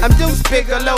I'm Deuce Bigelow,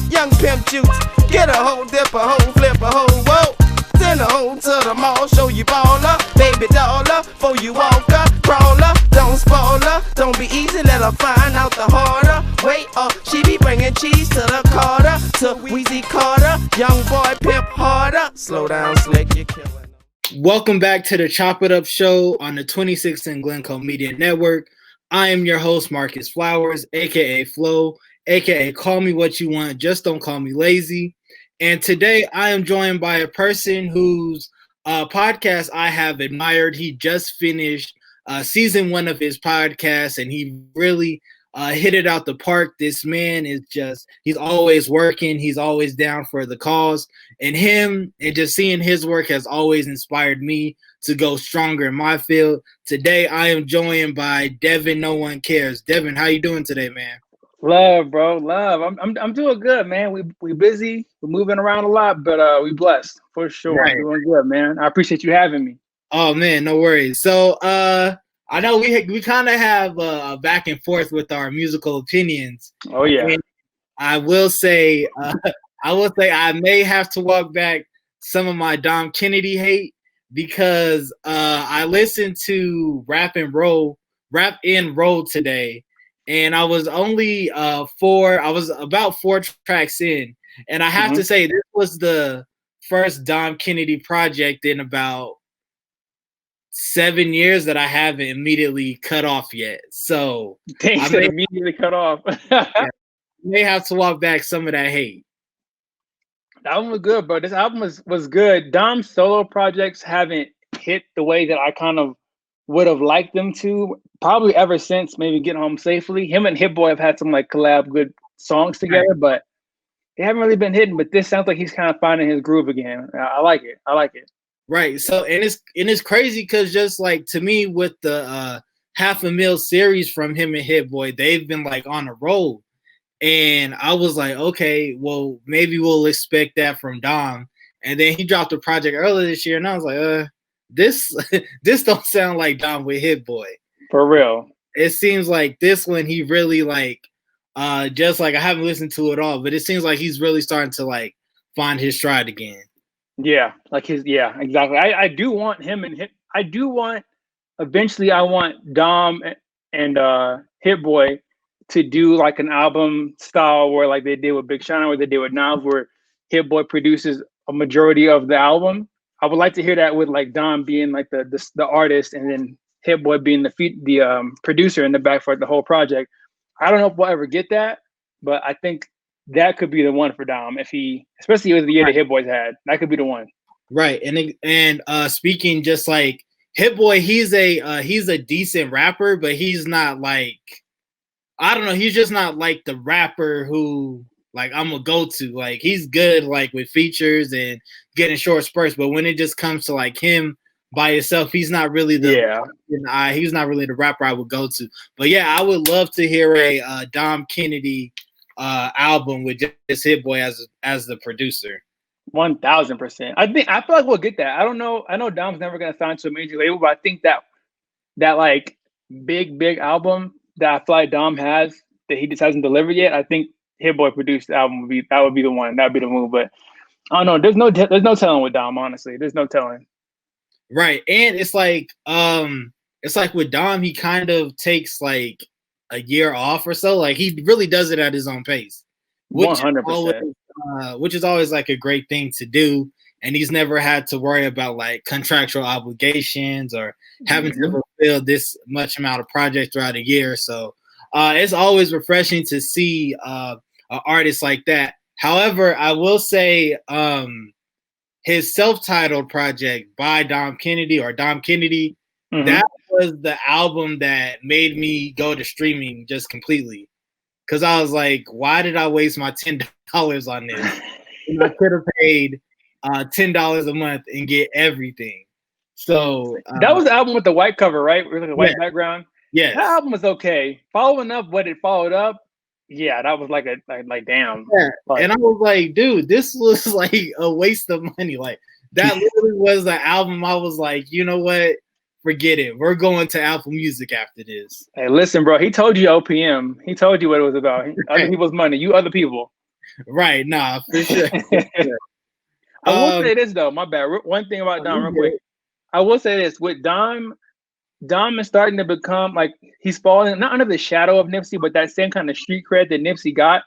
young pimp juice. Get a hoe, dip a hoe, flip a hoe, whoa. Send a hoe to the mall, show you baller, baby dollar, for you walker, crawler. Don't spoil her, don't be easy, let her find out the harder. Wait up, she be bringing cheese to the Carter, to Weezy Carter. Young boy pimp harder. Slow down, slick, you're killing them. Welcome back to the Chop It Up Show on the 26th and Glencoe Media Network. I am your host, Marcus Flowers, aka Flo, aka Call Me What You Want, just don't call me lazy. And today I am joined by a person whose podcast I have admired. He just finished season 1 of his podcast, and he really hit it out the park. This man is he's always working. He's always down for the cause. And him and just seeing his work has always inspired me to go stronger in my field. Today I am joined by Devin. No One Cares. Devin, how you doing today, man? Love, bro. Love. I'm doing good, man. We busy. We're moving around a lot, but we blessed for sure. Right. Doing good, man. I appreciate you having me. Oh man, no worries. So I know we kind of have a back and forth with our musical opinions. Oh yeah. And I will say I may have to walk back some of my Dom Kennedy hate because I listened to Rap and Roll today. And I was only I was about 4 tracks in. And I have to say, this was the first Dom Kennedy project in about 7 years that I haven't immediately cut off yet. So Thanks to immediately cut off. I may have to walk back some of that hate. The album was good, bro. This album was good. Dom's solo projects haven't hit the way that I kind of would have liked them to, probably ever since maybe Getting Home Safely. Him and Hit Boy have had some like collab good songs together, Right. But they haven't really been hitting. But this sounds like he's kind of finding his groove again. I like it. Right. So and it's crazy because just like to me with the $500,000 series from him and Hit Boy, they've been like on a roll. And I was like, okay, well, maybe we'll expect that from Dom. And then he dropped a project earlier this year, and I was like, this don't sound like Dom with Hit Boy. For real. It seems like this one he really like just like I haven't listened to it all, but it seems like he's really starting to like find his stride again. Yeah, exactly. I do want him and eventually I want Dom and Hit Boy to do like an album style where like they did with Big Sean, where they did with Nas, where Hit Boy produces a majority of the album. I would like to hear that with like Dom being like the artist and then Hit Boy being the producer in the back for the whole project. I don't know if we'll ever get that, but I think that could be the one for Dom especially with the year that Hit Boy's had. That could be the one. Right. And speaking just like Hit Boy, he's a decent rapper, but he's not like, I don't know, he's just not like the rapper who like I'm a go-to. Like he's good like with features and getting short spurts, but when it just comes to like him by himself, he's not really he's not really the rapper I would go to. But yeah, I would love to hear a Dom Kennedy album with just Hit Boy as the producer. 1000%. I feel like we'll get that. I don't know. I know Dom's never gonna sign to a major label, but I think that like big album that I feel like Dom has that he just hasn't delivered yet. I think Hit Boy produced the album would be the one. That'd be the move. But I don't know. There's no telling with Dom. Honestly, there's no telling. Right, and it's like with Dom, he kind of takes like a year off or so. Like he really does it at his own pace, 100%. Which is always like a great thing to do. And he's never had to worry about like contractual obligations or having to fulfill this much amount of projects throughout a year. So it's always refreshing to see an artist like that. However, I will say his self-titled project by Dom Kennedy, that was the album that made me go to streaming just completely. Because I was like, why did I waste my $10 on this? And I could have paid $10 a month and get everything. So that was the album with the white cover, right? With the white background. Yeah, that album was okay. Following up what it followed up, yeah, that was like damn. Yeah. And I was like, dude, this was like a waste of money. Like that literally was the album. I was like, you know what? forget it. We're going to Apple Music after this. Hey, listen, bro. He told you OPM. He told you what it was about. Other people's money. You other people. Right? Nah, for sure. I will say this though. My bad. One thing about Dom, real quick. I will say this with Dom. Dom is starting to become like he's falling not under the shadow of Nipsey, but that same kind of street cred that Nipsey got.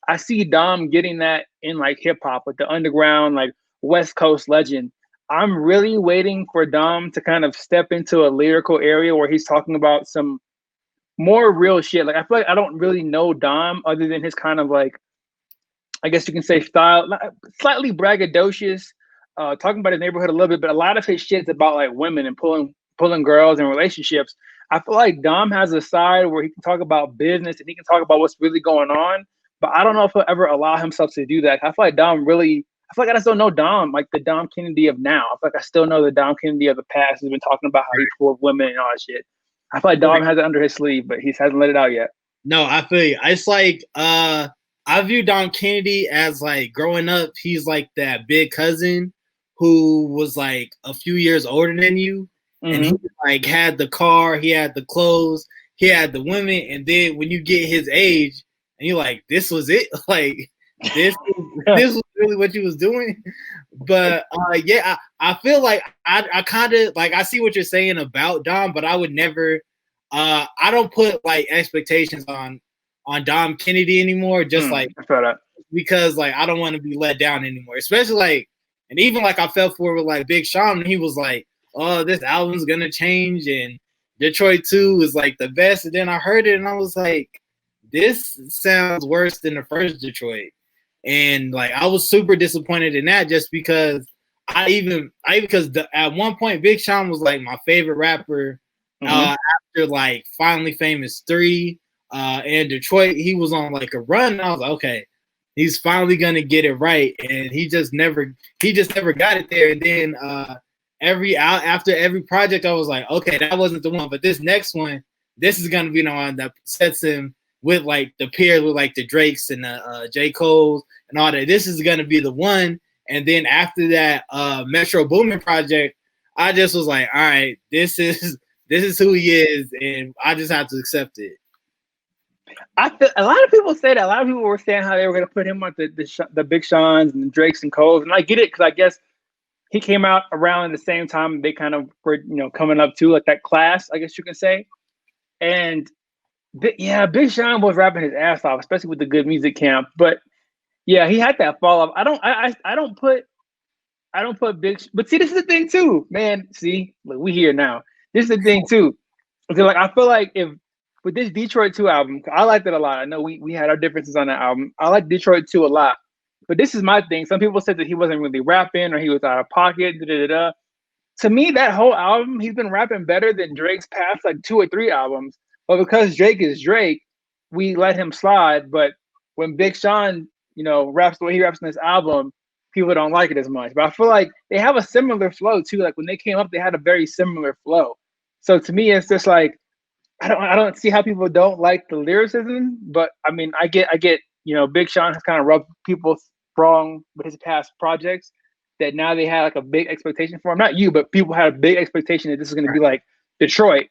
I see Dom getting that in like hip hop with the underground, like West Coast legend. I'm really waiting for Dom to kind of step into a lyrical area where he's talking about some more real shit. Like I feel like I don't really know Dom other than his kind of like, I guess you can say style, slightly braggadocious, talking about his neighborhood a little bit, but a lot of his shit's about like women and pulling girls and relationships. I feel like Dom has a side where he can talk about business and he can talk about what's really going on, but I don't know if he'll ever allow himself to do that. I feel like I feel like I still know Dom, like the Dom Kennedy of now. I feel like I still know the Dom Kennedy of the past who's been talking about how he pulled women and all that shit. I feel like Dom has it under his sleeve, but he hasn't let it out yet. No, I feel you. It's like I view Dom Kennedy as like growing up, he's like that big cousin who was like a few years older than you. And he like had the car, he had the clothes, he had the women, and then when you get his age, and you're like, this was it, like this was really what you was doing. But yeah, I feel like I kind of like I see what you're saying about Dom, but I would never, I don't put like expectations on Dom Kennedy anymore, just like because like I don't want to be let down anymore, especially like, and even like I felt for with like Big Sean, and he was like, oh, this album's gonna change and Detroit 2 is like the best. And then I heard it and I was like, this sounds worse than the first Detroit. And like I was super disappointed in that just because at one point Big Sean was like my favorite rapper after like Finally Famous 3 and Detroit. He was on like a run and I was like, okay, he's finally gonna get it right. And he just never got it there. And then after every project, I was like, okay, that wasn't the one, but this next one, this is gonna be the one that sets him with like the peers with like the Drakes and the J. Cole's and all that. This is gonna be the one. And then after that Metro Boomin project, I just was like, all right, this is who he is, and I just have to accept it. I feel a lot of people say that. A lot of people were saying how they were gonna put him on the Big Sean's and the Drakes and Cole's, and I get it because I guess he came out around the same time they kind of were, coming up to like that class, I guess you can say. And yeah, Big Sean was rapping his ass off, especially with the Good Music Camp. But yeah, he had that fall off. I don't put Big. But see, this is the thing too, man. See, look, we here now. This is the thing too. Because like I feel like if with this Detroit 2 album, I liked it a lot. I know we had our differences on that album. I like Detroit 2 a lot. But this is my thing. Some people said that he wasn't really rapping or he was out of pocket. To me, that whole album, he's been rapping better than Drake's past like 2 or 3 albums. But because Drake is Drake, we let him slide. But when Big Sean, raps the way he raps in this album, people don't like it as much. But I feel like they have a similar flow too. Like when they came up, they had a very similar flow. So to me, it's just like I don't see how people don't like the lyricism. But I mean, I get. Big Sean has kind of rubbed people wrong with his past projects. That now they had like a big expectation for him. Not you, but people had a big expectation that this is going to be like Detroit.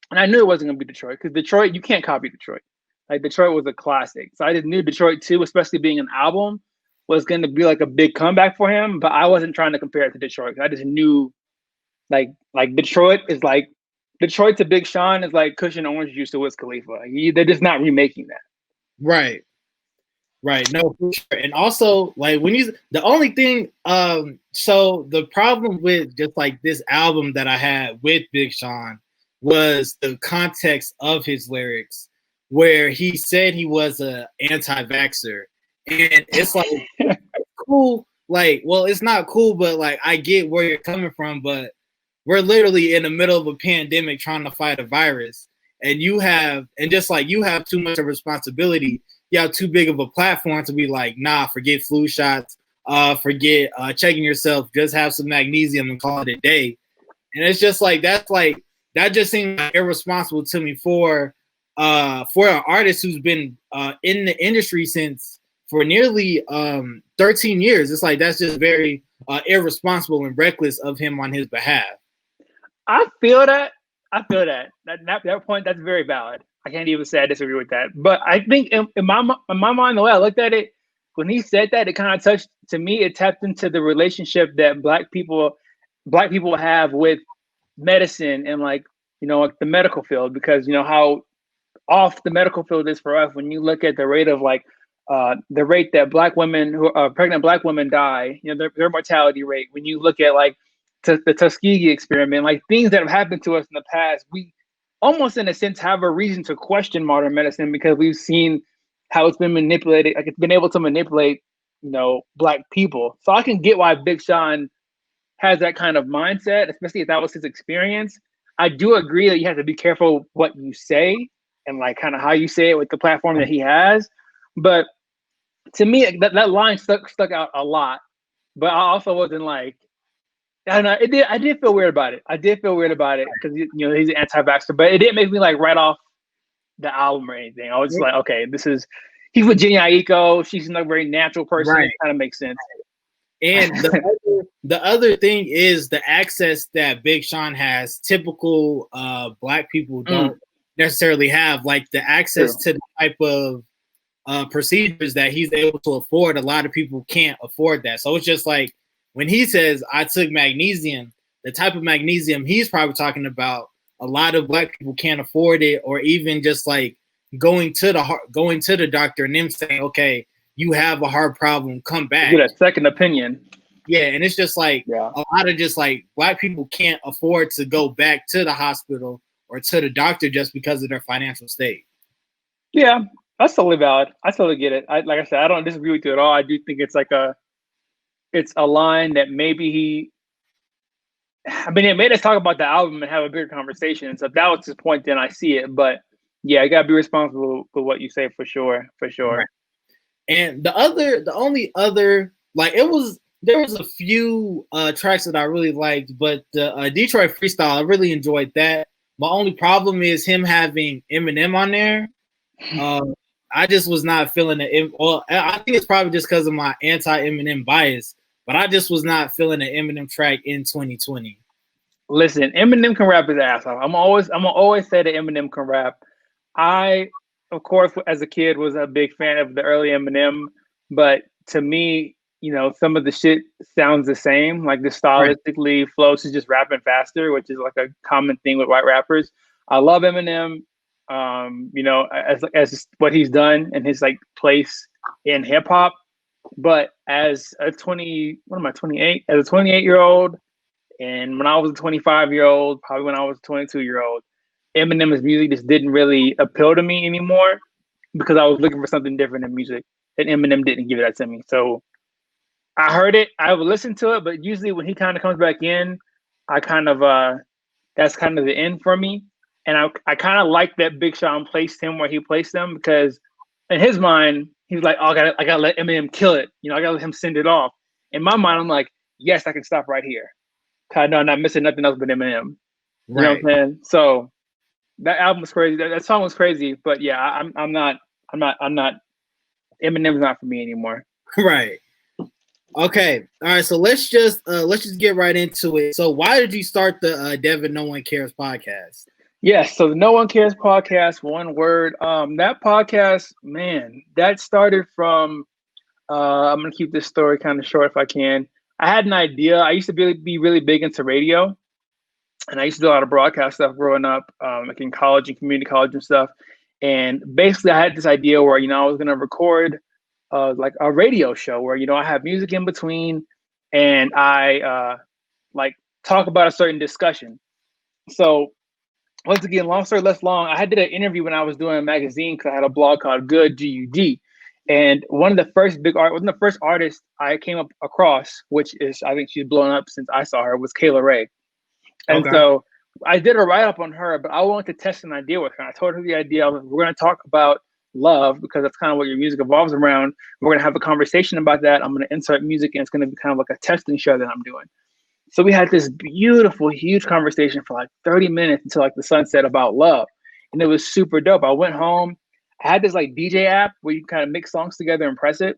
And I knew it wasn't going to be Detroit because Detroit, you can't copy Detroit. Like Detroit was a classic. So I just knew Detroit 2, especially being an album, was going to be like a big comeback for him. But I wasn't trying to compare it to Detroit. I just knew like Detroit is like, Detroit to Big Sean is like cushion orange juice to Wiz Khalifa. They're just not remaking that. Right. No, for sure. And also like the only thing, so the problem with just like this album that I had with Big Sean was the context of his lyrics, where he said he was a anti-vaxxer, and it's like cool. Like, well, it's not cool, but like I get where you're coming from, but we're literally in the middle of a pandemic trying to fight a virus, and you have too much of a responsibility. You have too big of a platform to be like, nah, forget flu shots, forget checking yourself, just have some magnesium and call it a day. And it's just like that just seems like irresponsible to me for an artist who's been in the industry for nearly 13 years. It's like that's just very irresponsible and reckless of him on his behalf. I feel that. I feel that. That point, that's very valid. I can't even say I disagree with that. But I think in my mind, the way I looked at it, when he said that, it kind of touched, to me, it tapped into the relationship that black people have with medicine and like, like the medical field, because how off the medical field is for us when you look at the rate of like the rate that black women who pregnant black women die, their mortality rate. When you look at like the Tuskegee experiment, like things that have happened to us in the past, we almost in a sense have a reason to question modern medicine because we've seen how it's been manipulated, like it's been able to manipulate, black people. So I can get why Big Sean has that kind of mindset, especially if that was his experience. I do agree that you have to be careful what you say and like kind of how you say it with the platform that he has. But to me, that line stuck out a lot. But I also wasn't like, I don't know. I did feel weird about it. I did feel weird about it because he's an anti-vaxxer, but it didn't make me like write off the album or anything. I was just like, okay, he's with Jenny Aiko. She's not a very natural person. Right. It kind of makes sense. And the other thing is the access that Big Sean has. Typical black people don't necessarily have, like the access to the type of procedures that he's able to afford. A lot of people can't afford that. So it's just like when he says I took magnesium, the type of magnesium he's probably talking about, a lot of black people can't afford it, or even just like going to the doctor and them saying, okay, you have a heart problem, come back. Get a second opinion. Yeah, and it's just like a lot of just like black people can't afford to go back to the hospital or to the doctor just because of their financial state. Yeah, that's totally valid. I totally get it. Like I said, I don't disagree with you at all. I do think it's like it's a line that maybe it made us talk about the album and have a bigger conversation. And so if that was his point, then I see it. But yeah, you gotta be responsible for what you say for sure. Right. And the only other, like there was a few tracks that I really liked, but the Detroit Freestyle, I really enjoyed that. My only problem is him having Eminem on there. I just was not feeling it. Well, I think it's probably just because of my anti-Eminem bias, but I just was not feeling the Eminem track in 2020. Listen, Eminem Can Rap his ass off. I'm gonna always say that Eminem can rap. I, of course, as a kid, was a big fan of the early Eminem, but to me, some of the shit sounds the same. Like the stylistically flows is just rapping faster, which is like a common thing with white rappers. I love Eminem. As what he's done and his like place in hip hop, but as a 28? As a 28-year-old, and when I was a 25-year-old, probably when I was a 22-year-old, Eminem's music just didn't really appeal to me anymore because I was looking for something different in music, and Eminem didn't give that to me. So I heard it, I would listen to it, but usually when he kind of comes back in, I kind of that's kind of the end for me. And I kind of like that Big Sean placed him where he placed him because in his mind, he's like, oh, I gotta let Eminem kill it. I gotta let him send it off. In my mind, I'm like, yes, I can stop right here. Cause I know I'm not missing nothing else but Eminem. You know what I'm saying? So that album was crazy. That song was crazy. But yeah, I'm not. Eminem's not for me anymore. Right. Okay. All right. So let's just get right into it. So why did you start the Devin No One Cares podcast? Yes, so the No One Cares podcast, one word. That podcast, man, that started from. I'm gonna keep this story kind of short if I can. I had an idea. I used to be really big into radio, and I used to do a lot of broadcast stuff growing up, like in college and community college and stuff. And basically, I had this idea where I was gonna record like a radio show where I have music in between, and I like talk about a certain discussion. So. Once again, long story less long, I did an interview when I was doing a magazine because I had a blog called Good GUD. And one of the first artists I came up across, which is, I think she's blown up since I saw her, was Kayla Ray. And so I did a write-up on her, but I wanted to test an idea with her. I told her the idea of we're going to talk about love because that's kind of what your music evolves around. We're going to have a conversation about that. I'm going to insert music, and it's going to be kind of like a testing show that I'm doing. So we had this beautiful, huge conversation for like 30 minutes until like the sunset about love. And it was super dope. I went home. I had this like DJ app where you can kind of mix songs together and press it.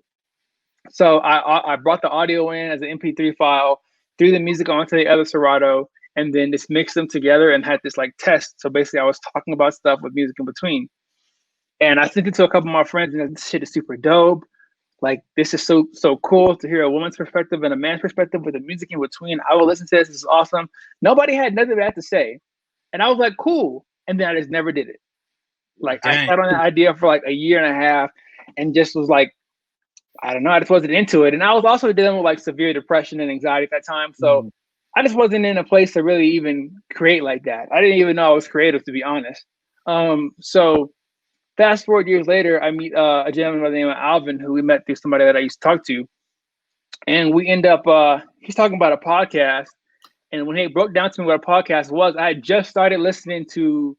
So I brought the audio in as an MP3 file, threw the music onto the other Serato, and then just mixed them together and had this like test. So basically, I was talking about stuff with music in between, and I sent it to a couple of my friends, and this shit is super dope. Like, this is so cool to hear a woman's perspective and a man's perspective with the music in between. I will listen to this. This is awesome. Nobody had nothing bad to say, and I was like, cool. And then I just never did it. Like, Dang. I sat on that idea for like a year and a half, and just was like, I don't know, I just wasn't into it. And I was also dealing with like severe depression and anxiety at that time. So I just wasn't in a place to really even create like that. I didn't even know I was creative, to be honest. So fast forward years later, I meet a gentleman by the name of Alvin, who we met through somebody that I used to talk to. And we end up, he's talking about a podcast. And when he broke down to me what a podcast was, I had just started listening to,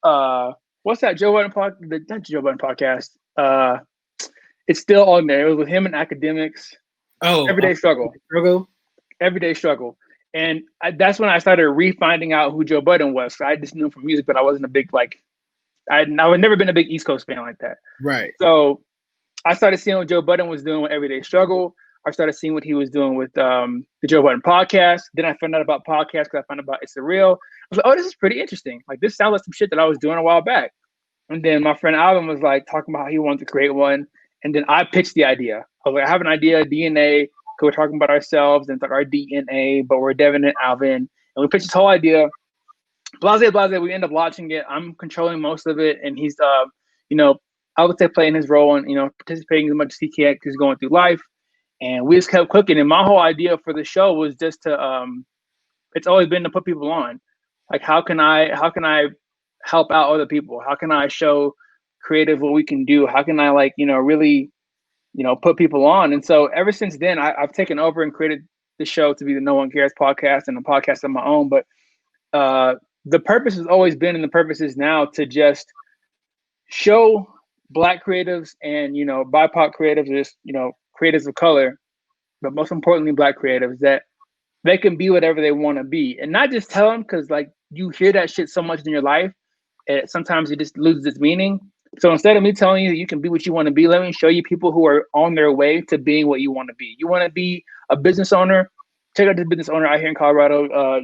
what's that Joe Budden podcast? Not Joe Budden podcast. It's still on there. It was with him and academics. Oh, Everyday Struggle. Everyday Struggle. And that's when I started refinding out who Joe Budden was. I just knew him from music, but I wasn't a big, like, I'd never been a big East Coast fan like that. Right. So I started seeing what Joe Budden was doing with Everyday Struggle. I started seeing what he was doing with the Joe Budden podcast. Then I found out about podcasts because I found out about It's Surreal. I was like, oh, this is pretty interesting. Like, this sounds like some shit that I was doing a while back. And then my friend Alvin was like talking about how he wanted to create one. And then I pitched the idea. I was like, I have an idea, DNA, because we're talking about ourselves and it's like our DNA, but we're Devin and Alvin. And we pitched this whole idea. Blase. We end up launching it. I'm controlling most of it. And he's, I would say playing his role and, participating as much as he can because he's going through life. And we just kept cooking. And my whole idea for the show was just to, it's always been to put people on. Like, how can I help out other people? How can I show creative what we can do? How can I really, put people on? And so ever since then, I've taken over and created the show to be the No One Cares podcast and a podcast of my own. But the purpose has always been, and the purpose is now, to just show Black creatives and, BIPOC creatives, just, creatives of color, but most importantly, Black creatives, that they can be whatever they want to be. And not just tell them, because like you hear that shit so much in your life, and sometimes it just loses its meaning. So instead of me telling you that you can be what you want to be, let me show you people who are on their way to being what you want to be. You want to be a business owner? Check out this business owner out here in Colorado,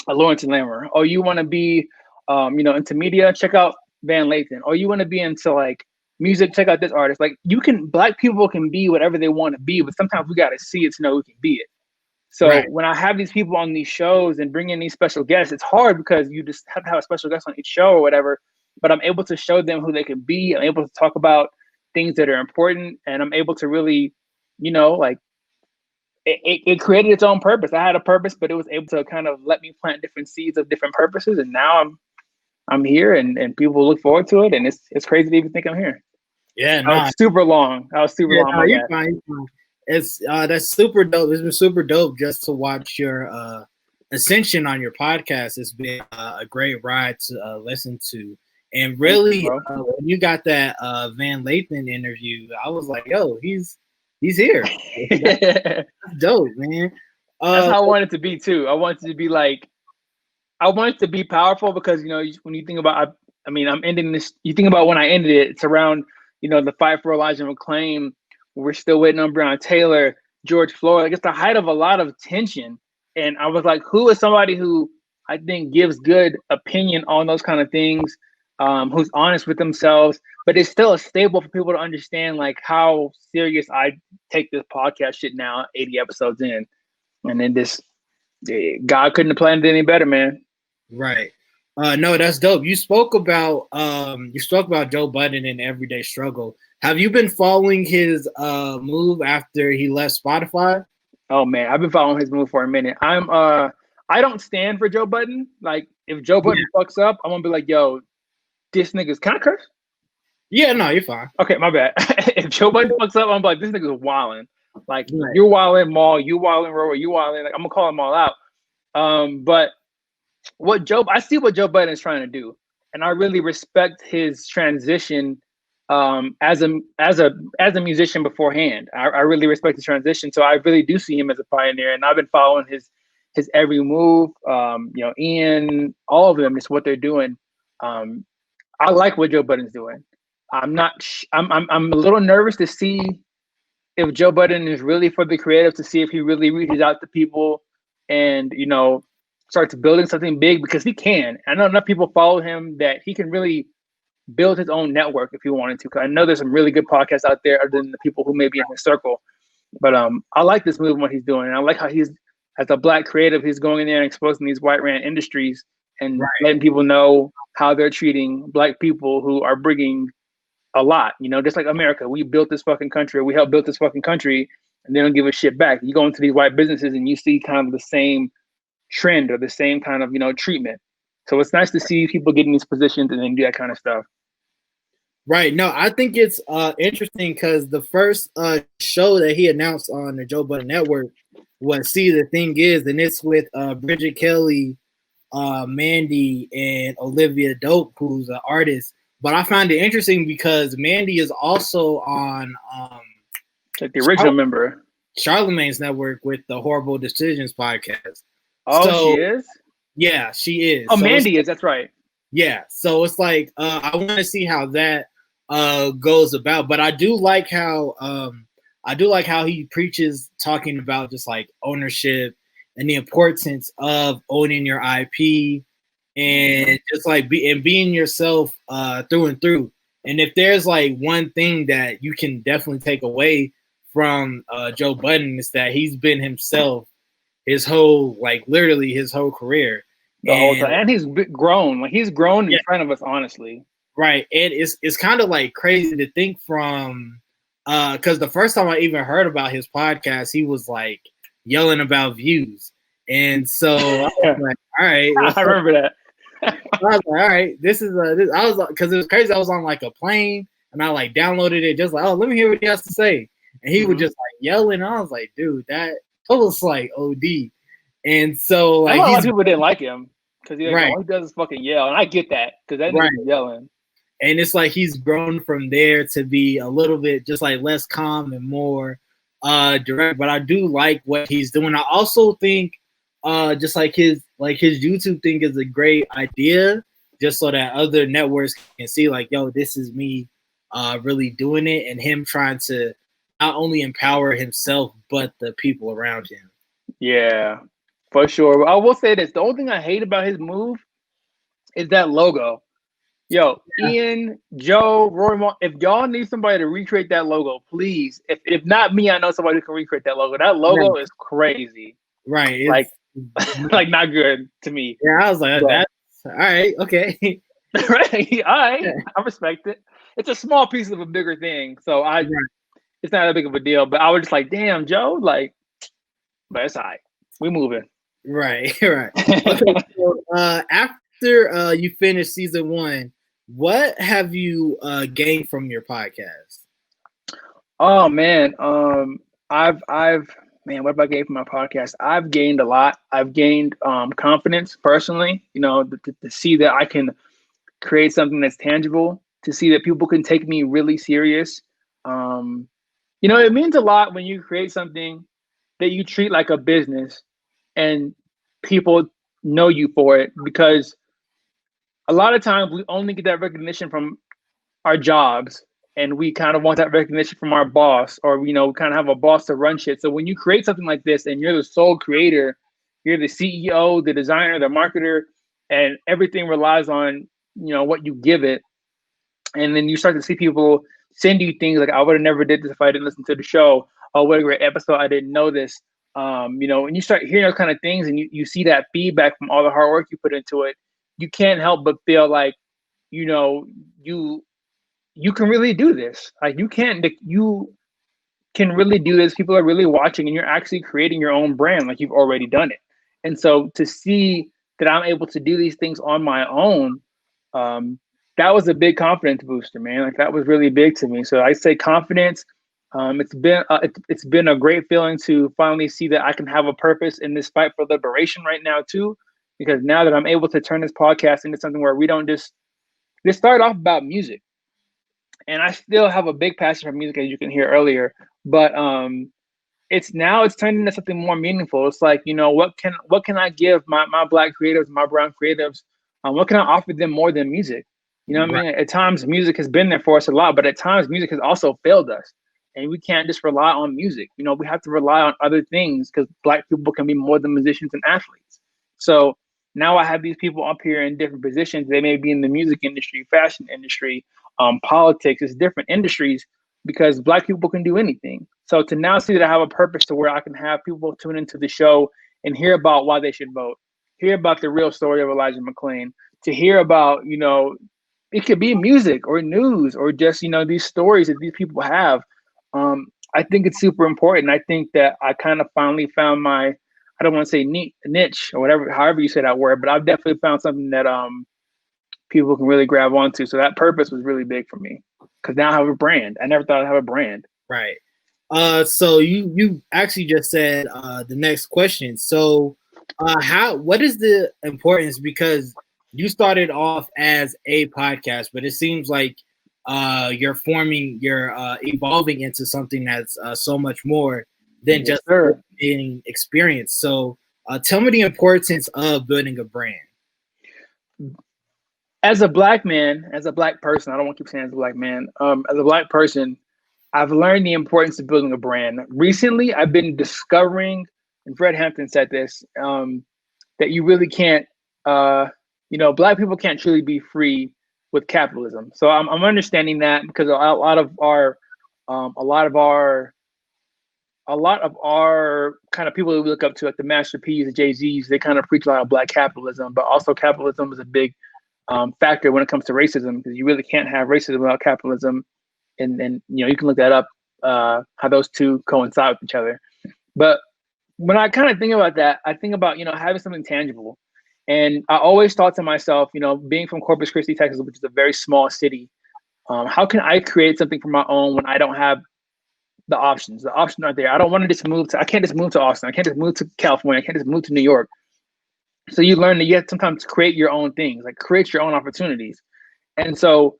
Lawrence and Lammer. Or you want to be, into media? Check out Van Lathan. Or you want to be into like music? Check out this artist. Like, Black people can be whatever they want to be, but sometimes we got to see it to know we can be it. So when I have these people on these shows and bring in these special guests, it's hard because you just have to have a special guest on each show or whatever. But I'm able to show them who they can be. I'm able to talk about things that are important, and I'm able to really, it created its own purpose. I had a purpose, but it was able to kind of let me plant different seeds of different purposes. And now I'm here, and people look forward to it. And it's crazy to even think I'm here. Yeah, I was super long. No, you're fine. It's that's super dope. It's been super dope just to watch your ascension on your podcast. It's been a great ride to listen to. And really, when you got that Van Lathan interview, I was like, "Yo, he's here." That's dope, man. That's how I want it to be too. I want it to be like, I want it to be powerful because when you think about, I'm ending this. You think about when I ended it. It's around the fight for Elijah McClain. We're still waiting on Breonna Taylor, George Floyd. Like, it's the height of a lot of tension. And I was like, who is somebody who I think gives good opinion on those kind of things? Who's honest with themselves, but it's still a staple for people to understand like how serious I take this podcast shit now, 80 episodes in. And then God couldn't have planned it any better, man. Right. No, that's dope. You spoke about Joe Budden and Everyday Struggle. Have you been following his move after he left Spotify? Oh man, I've been following his move for a minute. I don't stand for Joe Budden. Like, if Joe Budden fucks up, I'm gonna be like, yo, this nigga's, can I curse? Yeah, no, you're fine. Okay, my bad. If Joe Budden fucks up, I'm like, this nigga's wilding. Like, you're wilding, Maul, you wilding, Rover, you wilding. Like, I'm gonna call them all out. But I see what Joe Budden is trying to do, and I really respect his transition as a musician beforehand. I really respect his transition, so I really do see him as a pioneer, and I've been following his every move. Ian, all of them, is what they're doing. I like what Joe Budden's doing. I'm a little nervous to see if Joe Budden is really for the creative, to see if he really reaches out to people and starts building something big because he can. I know enough people follow him that he can really build his own network if he wanted to. Because I know there's some really good podcasts out there other than the people who may be in his circle. But I like this move and what he's doing, and I like how he's, as a Black creative, he's going in there and exposing these white ran industries and letting people know how they're treating Black people who are bringing a lot. Just like America, we built this fucking country, we helped build this fucking country, and they don't give a shit back. You go into these white businesses and you see kind of the same trend or the same kind of treatment. So it's nice to see people get in these positions and then do that kind of stuff. Right. No, I think it's interesting because the first show that he announced on the Joe Budden Network was See the Thing Is, and it's with Bridget Kelly, Mandy, and Olivia Dope, who's an artist. But I find it interesting because Mandy is also on like the original member, Charlamagne's network with the Horrible Decisions podcast. Oh, so, she is? Yeah, she is. Oh, so Mandy is, that's right. Yeah. So it's like I want to see how that goes about. But I do like how he preaches talking about just like ownership and the importance of owning your IP and just like being yourself through and through. And if there's like one thing that you can definitely take away from Joe Budden, is that he's been himself his whole, like literally his whole career. The whole time. And he's grown. Like he's grown in front of us, honestly. Right. And it's kind of like crazy to think from because the first time I even heard about his podcast, he was like yelling about views. And so I was like, all right. I remember that. I was like, all right, this is I was like, because it was crazy. I was on like a plane and I like downloaded it just like, oh, let me hear what he has to say. And he would just like yelling. I was like, dude, that was like OD. And so like a lot of people didn't like him because he does his fucking yell, and I get that because that nigga's yelling. And it's like he's grown from there to be a little bit just like less calm and more direct. But I do like what he's doing. I also think just like his YouTube thing is a great idea, just so that other networks can see like, yo, this is me really doing it, and him trying to not only empower himself but the people around him. Yeah, for sure. I will say this: the only thing I hate about his move is that logo. Yo, Ian, Joe, Roy, if y'all need somebody to recreate that logo, please. If not me, I know somebody who can recreate that logo. That logo is crazy. Right. Like, like not good to me. Yeah, I was like, that's all right, okay. Right. All right. I respect it. It's a small piece of a bigger thing. So it's not that big of a deal. But I was just like, damn, Joe, like, but it's all right. We moving. Right. Okay. So after you finish season 1, what have you gained from your podcast? Oh man. I've what have I gained from my podcast? I've gained a lot. I've gained confidence personally, to see that I can create something that's tangible, to see that people can take me really serious. It means a lot when you create something that you treat like a business and people know you for it, because a lot of times we only get that recognition from our jobs, and we kind of want that recognition from our boss, or kind of have a boss to run shit. So when you create something like this and you're the sole creator, you're the CEO, the designer, the marketer, and everything relies on what you give it, and then you start to see people send you things like, I would have never did this if I didn't listen to the show. Oh, what a great episode, I didn't know this. And you start hearing those kind of things, and you see that feedback from all the hard work you put into it. You can't help but feel like, you can really do this. Like you can really do this. People are really watching, and you're actually creating your own brand. Like you've already done it. And so to see that I'm able to do these things on my own, that was a big confidence booster, man. Like that was really big to me. So I say confidence. It's been a great feeling to finally see that I can have a purpose in this fight for liberation right now too, because now that I'm able to turn this podcast into something where we don't just start off about music, and I still have a big passion for music, as you can hear earlier, but it's turned into something more meaningful. It's like, what can I give my Black creatives, my brown creatives? What can I offer them more than music? You know what I mean? At times music has been there for us a lot, but at times music has also failed us. and we can't just rely on music. You know, we have to rely on other things because Black people can be more than musicians and athletes. So now I have these people up here in different positions. They may be in the music industry, fashion industry, politics. It's different industries because Black people can do anything. So to now see that I have a purpose to where I can have people tune into the show and hear about why they should vote, hear about the real story of Elijah McClain, to hear about, you know, it could be music or news or just, you know, these stories that these people have. I think it's super important. I think that I kind of finally found my, I don't want to say niche or whatever, however you say that word, but I've definitely found something that people can really grab onto. So that purpose was really big for me because now I have a brand. I never thought I'd have a brand. Right. So you actually just said the next question. So what is the importance, because you started off as a podcast, but it seems like you're evolving into something that's so much more than just being experienced. So tell me the importance of building a brand. As a Black man, as a Black person, I don't want to keep saying as a Black man, as a Black person, I've learned the importance of building a brand. Recently, I've been discovering, and Fred Hampton said this, that you really can't, you know, Black people can't truly be free with capitalism. So I'm understanding that because a lot of our kind of people that we look up to, like the Master P's, the Jay-Z's, they kind of preach a lot of Black capitalism, but also capitalism is a big factor when it comes to racism, because you really can't have racism without capitalism. And you know, you can look that up, how those two coincide with each other. But when I kind of think about that, I think about, you know, having something tangible. And I always thought to myself, you know, being from Corpus Christi, Texas, which is a very small city, how can I create something for my own when I don't have the options? The options aren't there. I don't want to just I can't just move to Austin. I can't just move to California. I can't just move to New York. So you learn that you have to sometimes create your own things, like create your own opportunities. And so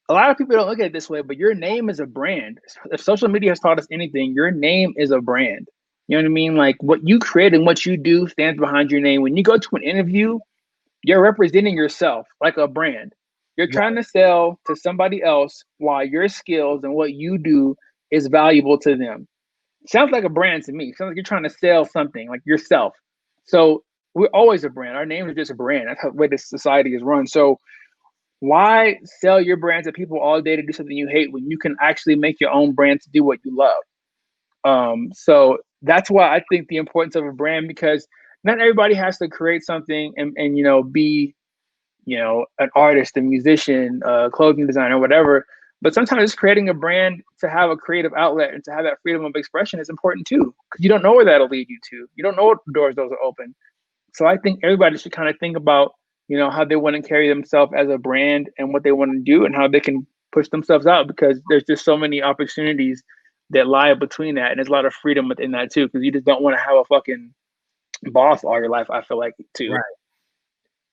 a lot of people don't look at it this way, but your name is a brand. If social media has taught us anything, your name is a brand. You know what I mean? Like what you create and what you do stands behind your name. When you go to an interview, you're representing yourself like a brand. You're trying to sell to somebody else why your skills and what you do is valuable to them. Sounds like a brand to me. Sounds like you're trying to sell something, like yourself. So we're always a brand. Our name is just a brand. That's how the way this society is run. So why sell your brand to people all day to do something you hate when you can actually make your own brand to do what you love? So that's why I think the importance of a brand, because not everybody has to create something and you know, be, you know, an artist, a musician, a clothing designer, whatever. But sometimes just creating a brand to have a creative outlet and to have that freedom of expression is important too, because you don't know where that'll lead you to. You don't know what doors those are open. So I think everybody should kind of think about, you know, how they want to carry themselves as a brand and what they want to do and how they can push themselves out, because there's just so many opportunities that lie between that. And there's a lot of freedom within that too, because you just don't want to have a fucking boss all your life, I feel like, too.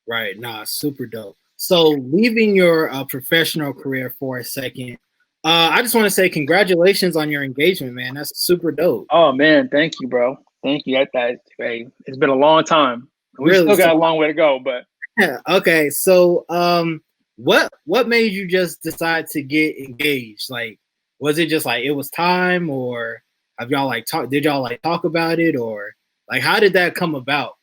Right. Nah, super dope. So leaving your professional career for a second, I just want to say congratulations on your engagement, man. That's super dope. Oh, man. Thank you, bro. Thank you. Hey, it's been a long time. We Really? Still got a long way to go, but. Yeah. Okay. So what made you just decide to get engaged? Like, was it just like it was time, or did y'all talk about it, or like how did that come about?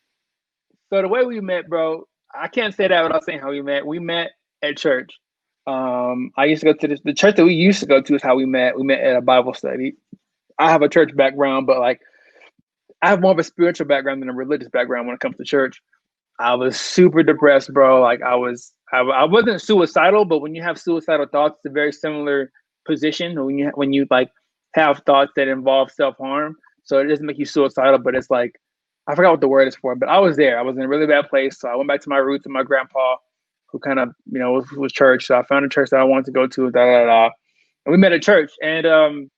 So the way we met, bro, I can't say that without saying how we met. We met at church. I used to go to the church that we used to go to is how we met. We met at a Bible study. I have a church background, but like I have more of a spiritual background than a religious background when it comes to church. I was super depressed, bro. Like I wasn't suicidal, but when you have suicidal thoughts, it's a very similar position when you like have thoughts that involve self-harm. So it doesn't make you suicidal, but it's like, I forgot what the word is for, but I was there. I was in a really bad place. So I went back to my roots and my grandpa, who kind of, you know, was church. So I found a church that I wanted to go to, and we met at church. And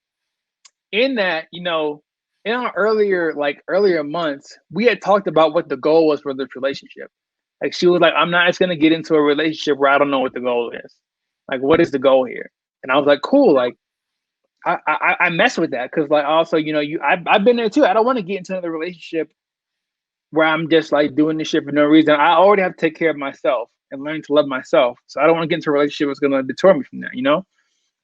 in that, you know, in our earlier months, we had talked about what the goal was for this relationship. Like she was like, I'm not just gonna get into a relationship where I don't know what the goal is. Like, what is the goal here? And I was like, cool. Like, I mess with that because, like, also, you know, I've been there too. I don't want to get into another relationship where I'm just like doing this shit for no reason. I already have to take care of myself and learn to love myself. So I don't want to get into a relationship that's gonna deter me from that, you know.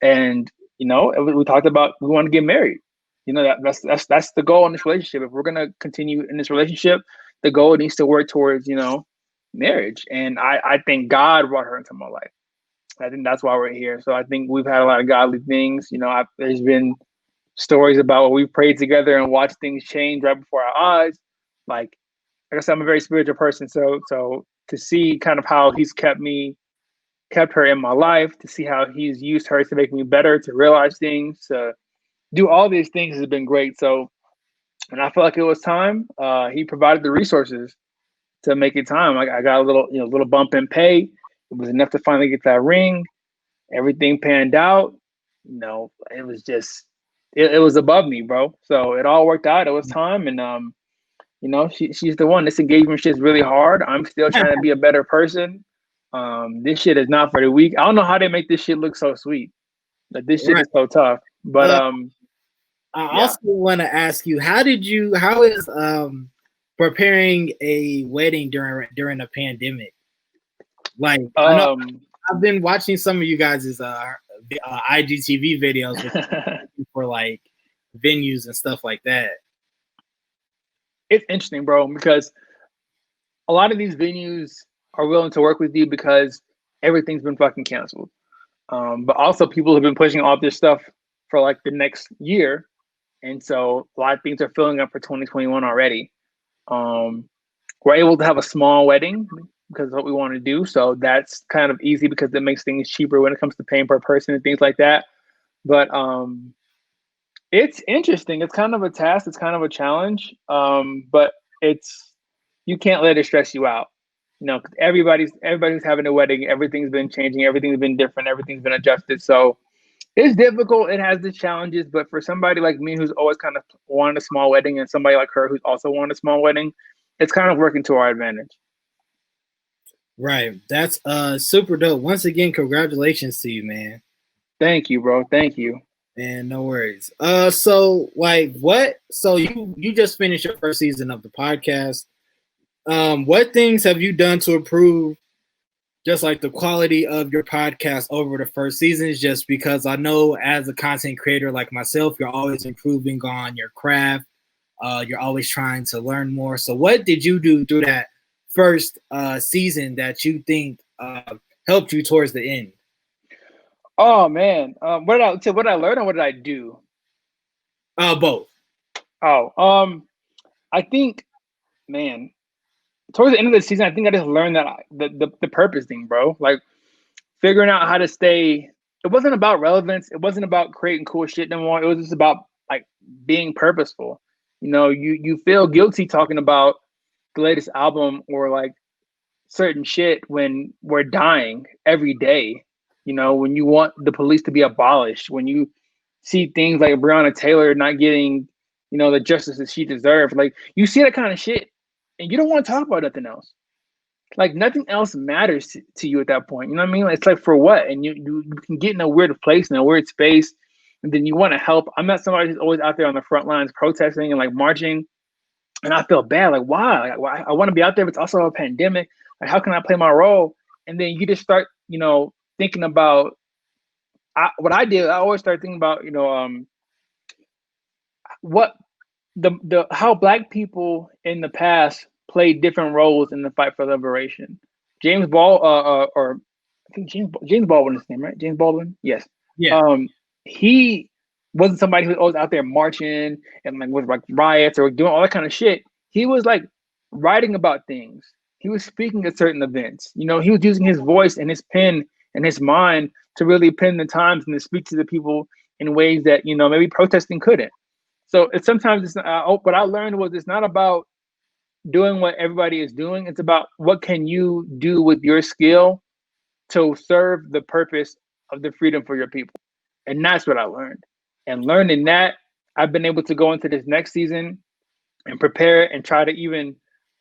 And we talked about we want to get married. That's the goal in this relationship. If we're gonna continue in this relationship, the goal needs to work towards marriage. And I think God brought her into my life. I think that's why we're here. So I think we've had a lot of godly things. There's been stories about where we prayed together and watched things change right before our eyes. Like I said, I'm a very spiritual person. So to see kind of how he's kept her in my life, to see how he's used her to make me better, to realize things, to do all these things has been great. So when I felt like it was time, he provided the resources to make it time. I got a little bump in pay. It was enough to finally get that ring. Everything panned out. It was just it was above me, bro. So it all worked out. It was time, and she's the one. This engagement shit's really hard. I'm still trying to be a better person. This shit is not for the weak. I don't know how they make this shit look so sweet. Like this shit is so tough. But I also want to ask you, how is preparing a wedding during a pandemic? Like I know I've been watching some of you guys' IGTV videos for like venues and stuff like that. It's interesting, bro, because a lot of these venues are willing to work with you because everything's been fucking canceled. But also people have been pushing off this stuff for like the next year. And so a lot of things are filling up for 2021 already. We're able to have a small wedding because of what we want to do. So that's kind of easy because it makes things cheaper when it comes to paying per person and things like that. But it's interesting. It's kind of a task. It's kind of a challenge. But you can't let it stress you out. Everybody's having a wedding. Everything's been changing. Everything's been different. Everything's been adjusted. So it's difficult. It has its challenges. But for somebody like me who's always kind of wanted a small wedding, and somebody like her who's also wanted a small wedding, it's kind of working to our advantage. Right. That's super dope. Once again, congratulations to you, man. Thank you, bro. Thank you. Man, no worries. So like what? So you just finished your first season of the podcast. What things have you done to improve just like the quality of your podcast over the first seasons? Just because I know as a content creator like myself, you're always improving on your craft. You're always trying to learn more. So what did you do through that first season that you think helped you towards the end? Oh man, what did I learn or what did I do? Both. I think, man, towards the end of the season, I think I just learned that the purpose thing, bro. Like figuring out how to stay. It wasn't about relevance. It wasn't about creating cool shit no more. It was just about like being purposeful. You feel guilty talking about the latest album or like certain shit when we're dying every day. When you want the police to be abolished, when you see things like Breonna Taylor not getting, the justice that she deserved, like you see that kind of shit and you don't want to talk about nothing else. Like nothing else matters to you at that point. You know what I mean? It's like for what? And you can get in a weird place, in a weird space, and then you want to help. I'm not somebody who's always out there on the front lines protesting and like marching. And I feel bad. Like, why? Like, I want to be out there, but it's also a pandemic. Like, how can I play my role? And then you just start, thinking about what I did. I always start thinking about, what how Black people in the past played different roles in the fight for liberation. James Baldwin, is his name, right? James Baldwin. Yes. Yeah. He wasn't somebody who was always out there marching and like with like riots or doing all that kind of shit. He was like writing about things. He was speaking at certain events. He was using his voice and his pen and his mind to really pen the times and to speak to the people in ways that maybe protesting couldn't. So sometimes what I learned was it's not about doing what everybody is doing. It's about what can you do with your skill to serve the purpose of the freedom for your people. And that's what I learned. And learning that, I've been able to go into this next season and prepare and try to even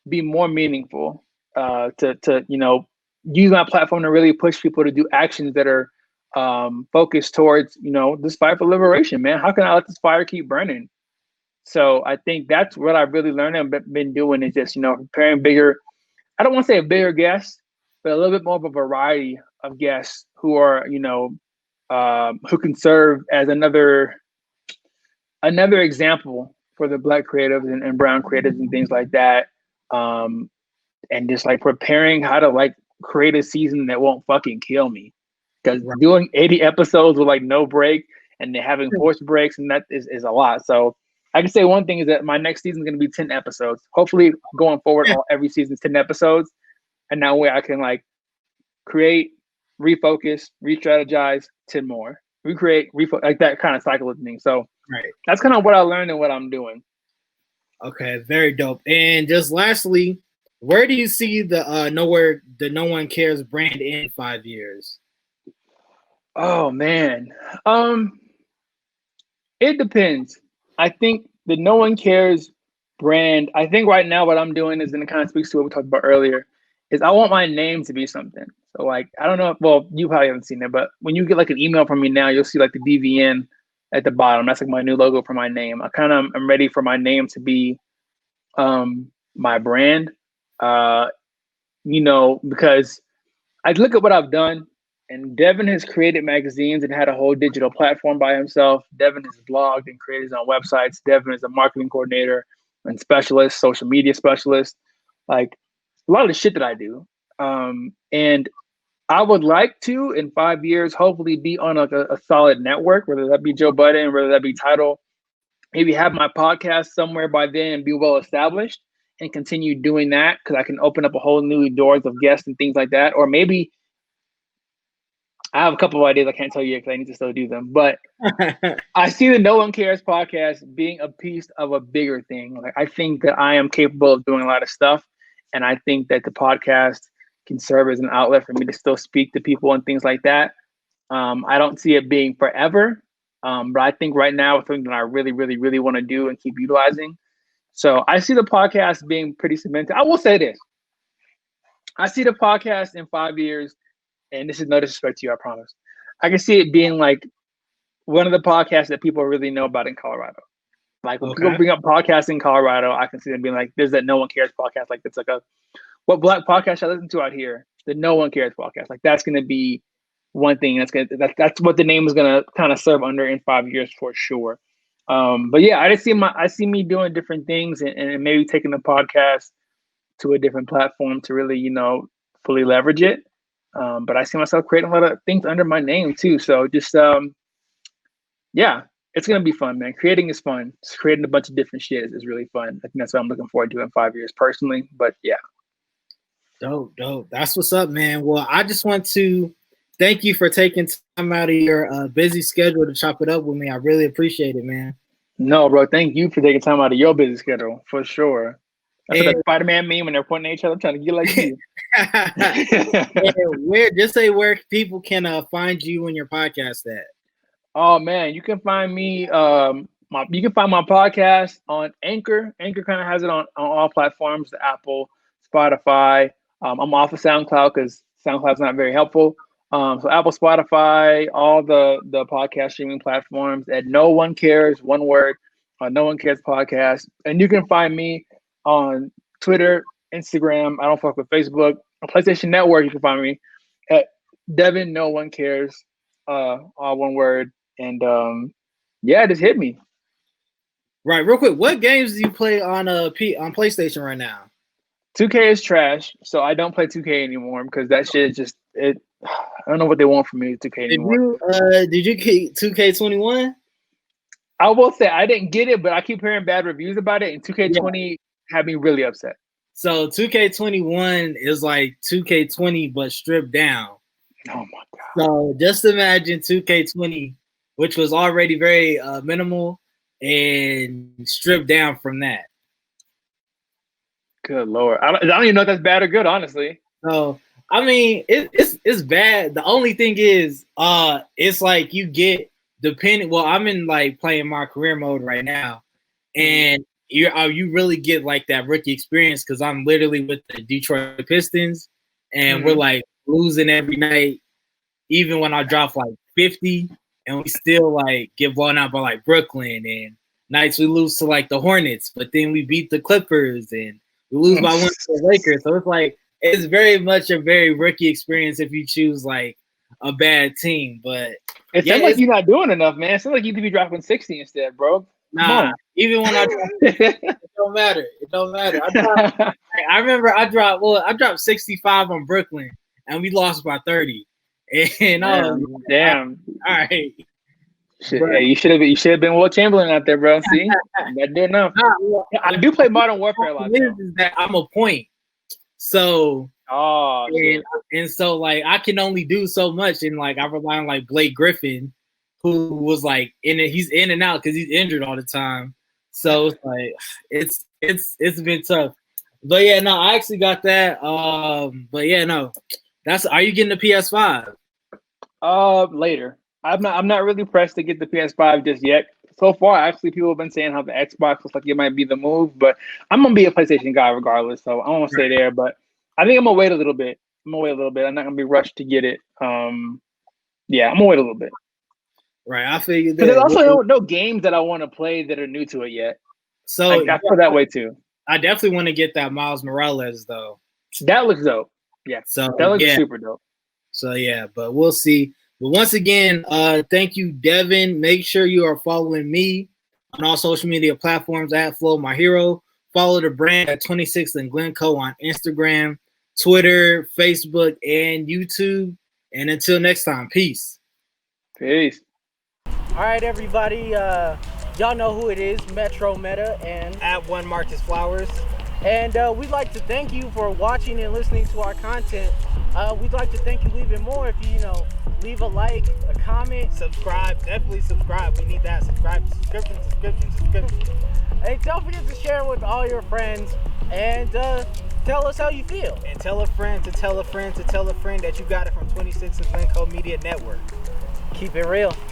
be more meaningful, to use my platform to really push people to do actions that are focused towards, this fight for liberation, man. How can I let this fire keep burning? So I think that's what I've really learned and been doing is just, preparing bigger, I don't want to say a bigger guest, but a little bit more of a variety of guests who are, who can serve as another example for the Black creatives and brown creatives and things like that. And just like preparing how to like create a season that won't fucking kill me. Because doing 80 episodes with like no break and then having forced breaks, and that is a lot. So I can say one thing is that my next season is going to be 10 episodes. Hopefully going forward, every season is 10 episodes. And that way I can like create, refocus, re-strategize, 10 more. Recreate, like that kind of cycle of things. So that's kind of what I learned and what I'm doing. Okay, very dope. And just lastly, where do you see the No One Cares brand in 5 years? Oh man. It depends. I think the No One Cares brand, I think right now what I'm doing is, and it kind of speaks to what we talked about earlier, is I want my name to be something. So like, I don't know, well, you probably haven't seen it, but when you get like an email from me now, you'll see like the DVN at the bottom. That's like my new logo for my name. I'm ready for my name to be my brand. Because I look at what I've done, and Devin has created magazines and had a whole digital platform by himself. Devin has blogged and created his own websites. Devin is a marketing coordinator and specialist, social media specialist, like a lot of the shit that I do. And I would like to, in 5 years, hopefully be on like a solid network, whether that be Joe Budden, whether that be Tidal, maybe have my podcast somewhere by then and be well established and continue doing that, because I can open up a whole new doors of guests and things like that. Or maybe I have a couple of ideas I can't tell you because I need to still do them. But I see the No One Cares podcast being a piece of a bigger thing. Like, I think that I am capable of doing a lot of stuff. And I think that the podcast can serve as an outlet for me to still speak to people and things like that. I don't see it being forever. But I think right now it's something that I really, really, really want to do and keep utilizing. So I see the podcast being pretty cemented. I will say this. I see the podcast in 5 years, and this is no disrespect to you, I promise. I can see it being like one of the podcasts that people really know about in Colorado. Like when people bring up podcasts in Colorado, I can see them being like, there's that No One Cares podcast. Like, it's like what Black podcast I listen to out here? The No One Cares podcast. Like, that's going to be one thing that's what the name is going to kind of serve under in 5 years for sure. But yeah, I see me doing different things and maybe taking the podcast to a different platform to really, fully leverage it. But I see myself creating a lot of things under my name too. So just, yeah, it's going to be fun, man. Creating is fun. Just creating a bunch of different shit is really fun. I think that's what I'm looking forward to in 5 years personally, but yeah. Dope. That's what's up, man. Well, I just want to thank you for taking time out of your busy schedule to chop it up with me. I really appreciate it, man. No, bro. Thank you for taking time out of your busy schedule, for sure. That's like a Spider-Man meme when they're pointing at each other, trying to get like you. Where people can find you and your podcast at. Oh man, you can find me. You can find my podcast on Anchor. Anchor kind of has it on all platforms: the Apple, Spotify. I'm off of SoundCloud because SoundCloud's not very helpful. So Apple, Spotify, all the podcast streaming platforms at No One Cares, one word, No One Cares podcast. And you can find me on Twitter, Instagram. I don't fuck with Facebook. On PlayStation Network, you can find me at Devin No One Cares, all one word. And yeah, just hit me. Right, real quick. What games do you play on PlayStation right now? 2K is trash, so I don't play 2K anymore because that shit is just it. I don't know what they want from me 2K anymore. Did you get 2K21? I will say I didn't get it, but I keep hearing bad reviews about it, and 2K20 had me really upset. So 2K21 is like 2K20 but stripped down. Oh my god! So just imagine 2K20, which was already very minimal, and stripped down from that. Good lord! I don't even know if that's bad or good, honestly. So I mean, it's bad. The only thing is, it's like you get depending. Well, I'm in like playing my career mode right now, and you really get like that rookie experience because I'm literally with the Detroit Pistons, and we're like losing every night, even when I drop like 50, and we still like get blown out by like Brooklyn, and nights we lose to like the Hornets, but then we beat the Clippers, and we lose by 1 to the Lakers. So it's like it's very much a very rookie experience if you choose like a bad team. But It sounds like you're not doing enough, man. It sounds like you could be dropping 60 instead, bro. Nah, even when I drop, it don't matter. It don't matter. I remember I dropped 65 on Brooklyn, and we lost by 30. And damn. All right. Shit, hey, you should have been Will Chamberlain out there, bro. See, that did enough. I do play Modern Warfare a lot. Is that I'm a point, so and so like I can only do so much, and like I rely on like Blake Griffin, who was like he's in and out because he's injured all the time. So it's like it's been tough. But yeah, no, I actually got that. But yeah, no, are you getting the PS5? Later. I'm not really pressed to get the PS5 just yet. So far, actually, people have been saying how the Xbox looks like it might be the move, but I'm gonna be a PlayStation guy regardless. So I won't stay there, but I think I'm gonna wait a little bit. I'm not gonna be rushed to get it. Yeah, I'm gonna wait a little bit. Right, I figured that. There's also no games that I want to play that are new to it yet. So I feel that way too. I definitely want to get that Miles Morales though. That looks dope. Yeah, so that looks super dope. So yeah, but we'll see. But once again, thank you, Devin. Make sure you are following me on all social media platforms at Flow My Hero. Follow the brand at 26 and Glencoe on Instagram, Twitter, Facebook, and YouTube. And until next time, peace. Peace. All right, everybody. Y'all know who it is, Metro Meta and at One Marcus Flowers. And we'd like to thank you for watching and listening to our content. We'd like to thank you even more if you leave a like, a comment, subscribe. Definitely subscribe. We need that. Subscribe, subscription. And don't forget to share with all your friends and tell us how you feel. And tell a friend to tell a friend to tell a friend that you got it from 26 and Glencoe Media Network. Keep it real.